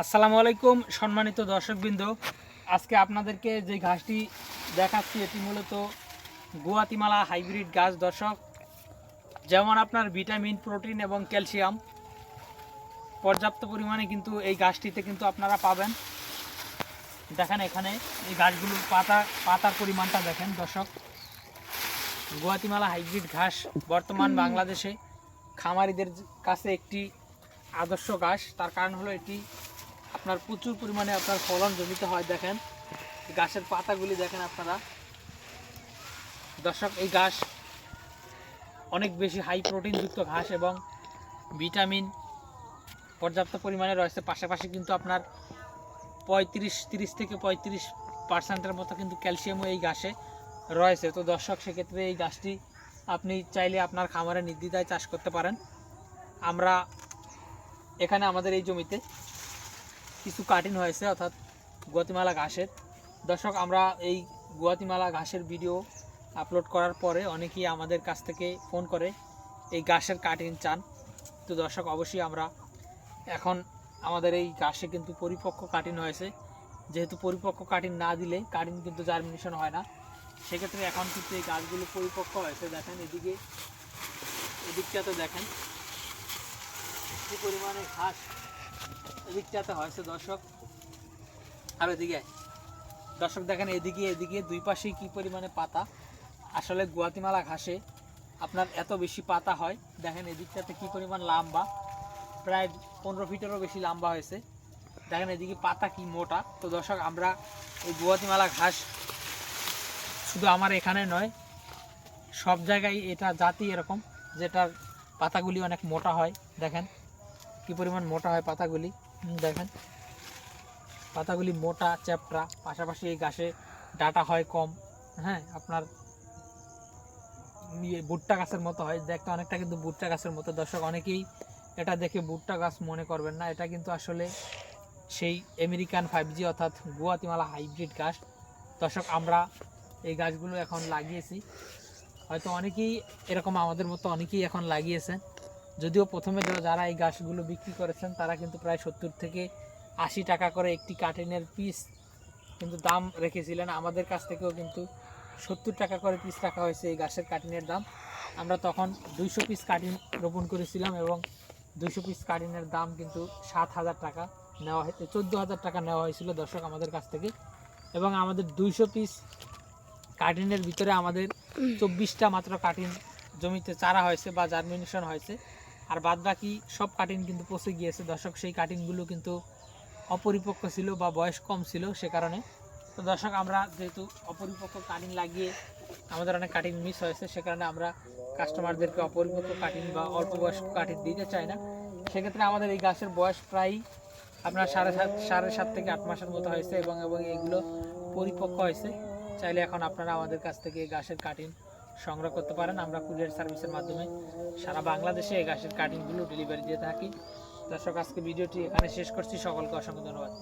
আসসালামু আলাইকুম সম্মানিত দর্শকবৃন্দ, আজকে আপনাদেরকে যে ঘাসটি দেখাচ্ছি এটি মূলত গুয়াতিমালা হাইব্রিড ঘাস। দর্শক, যেমন আপনার ভিটামিন, প্রোটিন এবং ক্যালসিয়াম পর্যাপ্ত পরিমাণে কিন্তু এই ঘাসটিতে কিন্তু আপনারা পাবেন। দেখেন এখানে এই ঘাসগুলোর পাতার পরিমাণটা দেখেন দর্শক। গুয়াতিমালা হাইব্রিড ঘাস বর্তমান বাংলাদেশে খামারিদের কাছে একটি আদর্শ ঘাস। তার কারণ হলো এটি আপনার প্রচুর পরিমাণে আপনার ফলন জমিতে হয়। দেখেন ঘাসের পাতাগুলি দেখেন আপনারা দর্শক। এই ঘাস অনেক বেশি হাই প্রোটিনযুক্ত ঘাস এবং ভিটামিন পর্যাপ্ত পরিমাণে রয়েছে। পাশাপাশি কিন্তু আপনার 30 থেকে 35% মতো কিন্তু ক্যালসিয়ামও এই ঘাসে রয়েছে। তো দর্শক, সেক্ষেত্রে এই ঘাসটি আপনি চাইলে আপনার খামারে নির্দ্বিধায় চাষ করতে পারেন। আমরা এখানে আমাদের এই জমিতে কিছু কাটিং হয়েছে অর্থাৎ গুয়াতিমালা ঘাসের। দর্শক, আমরা এই গুয়াতিমালা ঘাসের ভিডিও আপলোড করার পরে অনেকেই আমাদের কাছ থেকে ফোন করে এই ঘাসের কাটিং চান। তো দর্শক, অবশ্যই আমরা এখন আমাদের এই ঘাসে কিন্তু পরিপক্ক কাটিং হয়েছে। যেহেতু পরিপক্ক কাটিং না দিলে কাটিং কিন্তু জার্মিনেশন হয় না, সেক্ষেত্রে এখন কিন্তু এই গাছগুলো পরিপক্ক হয়েছে। দেখেন এদিকটাতে দেখেন কি পরিমাণে ঘাস এদিকটাতে হয়েছে দর্শক। আর এদিকে দর্শক দেখেন এদিকে দুই পাশেই কি পরিমাণে পাতা। আসলে গুয়াতিমালা ঘাসে আপনার এত বেশি পাতা হয়। দেখেন এদিকটাতে কি পরিমাণ লম্বা, প্রায় 15 ফিটেরও বেশি লম্বা হয়েছে। দেখেন এদিকে পাতা কি মোটা। তো দর্শক, আমরা এই গুয়াতিমালা ঘাস শুধু আমার এখানে নয়, সব জায়গায় এটা জাতি এরকম, যেটার পাতাগুলি অনেক মোটা হয়। দেখেন কি পরিমাণ মোটা হয় পাতাগুলি। দেখেন পাতাগুলি মোটা চ্যাপ্টা। পাশাপাশি এই ঘাসে ডাটা হয় কম। হ্যাঁ, আপনার ভুট্টা গাছের মতো হয় দেখতে, অনেকটা কিন্তু ভুট্টা গাছের মতো। দর্শক, অনেকেই এটা দেখে ভুট্টা গাছ মনে করবেন না, এটা কিন্তু আসলে সেই আমেরিকান 5G অর্থাৎ গুয়াতিমালা হাইব্রিড ঘাস। দর্শক, আমরা এই গাছগুলো এখন লাগিয়েছি। হয়তো অনেকেই এরকম আমাদের মতো অনেকেই এখন লাগিয়েছেন। যদিও প্রথমে যারা এই গাছগুলো বিক্রি করেছেন তারা কিন্তু প্রায় 70 থেকে 80 টাকা করে একটি কাটিনের পিস কিন্তু দাম রেখেছিলেন। আমাদের কাছ থেকেও কিন্তু 70 টাকা করে পিস রাখা হয়েছে এই গাছের কাটিনের দাম। আমরা তখন 200 পিস কাটিন রোপণ করেছিলাম এবং 200 পিস কাটিনের দাম কিন্তু 7,000 টাকা নেওয়া হয়েছে, 14,000 টাকা নেওয়া হয়েছিল দর্শক আমাদের কাছ থেকে। এবং আমাদের 200 পিস কাটিনের ভিতরে আমাদের 24টা মাত্র কাটিন জমিতে চারা হয়েছে বা জার্মিনেশন হয়েছে, আর বাদ বাকি সব কাটিন কিন্তু পচে গিয়েছে দর্শক। সেই কাটিনগুলো কিন্তু অপরিপক্ক ছিল বা বয়স কম ছিল, সে কারণে। তো দর্শক, আমরা যেহেতু অপরিপক্ক কাটিং লাগিয়ে আমাদের অনেক কাটিং মিস হয়েছে, সে কারণে আমরা কাস্টমারদেরকে অপরিপক্ক কাটিং বা অল্প বয়স্ক কাটিং দিতে চাই না। সেক্ষেত্রে আমাদের এই গাছের বয়স প্রায় আপনার সাড়ে সাত থেকে 8 মাসের মতো হয়েছে এবং এগুলো পরিপক্ক হয়েছে। চাইলে এখন আপনারা আমাদের কাছ থেকে এই গাছের কাটিং সংগ্রহ করতে পারেন। আমরা কুরিয়ার সার্ভিসের মাধ্যমে সারা বাংলাদেশে এই গাছের কাটিংগুলো ডেলিভারি দিয়ে থাকি। দর্শক, আজকে ভিডিওটি এখানে শেষ করছি। সকলকে অসংখ্য ধন্যবাদ।